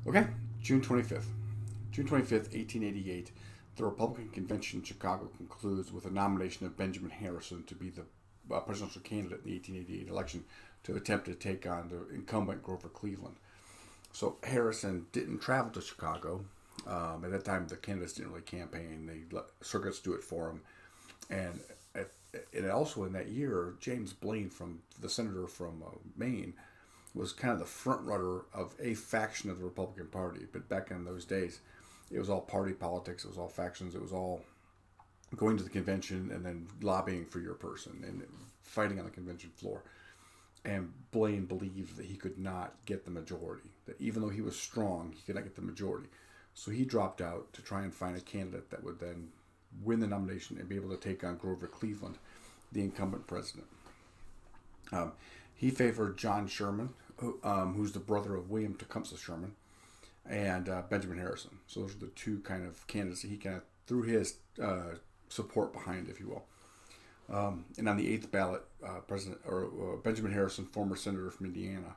Okay, June 25th. June 25th, 1888, the Republican Convention in Chicago concludes with a nomination of Benjamin Harrison to be the presidential candidate in the 1888 election to attempt to take on the incumbent Grover Cleveland. So Harrison didn't travel to Chicago. At that time, the candidates didn't really campaign. They let circuits do it for him. And also in that year, James Blaine, from the senator from Maine, was kind of the front runner of a faction of the Republican Party. But back in those days, it was all party politics. It was all factions. It was all going to the convention and then lobbying for your person and fighting on the convention floor. And Blaine believed that he could not get the majority. That even though he was strong, he could not get the majority. So he dropped out to try and find a candidate that would then win the nomination and be able to take on Grover Cleveland, the incumbent president. He favored John Sherman, who's the brother of William Tecumseh Sherman, and Benjamin Harrison. So those are the two kind of candidates that he kind of threw his support behind, if you will. And on the eighth ballot, Benjamin Harrison, former senator from Indiana,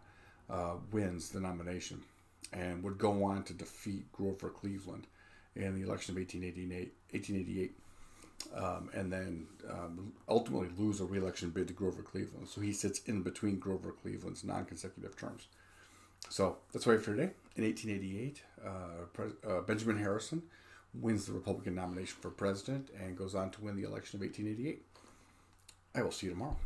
wins the nomination and would go on to defeat Grover Cleveland in the election of 1888, and then ultimately lose a re-election bid to Grover Cleveland. So he sits in between Grover Cleveland's non-consecutive terms. So that's why for today. In 1888, Benjamin Harrison wins the Republican nomination for president and goes on to win the election of 1888. I will see you tomorrow.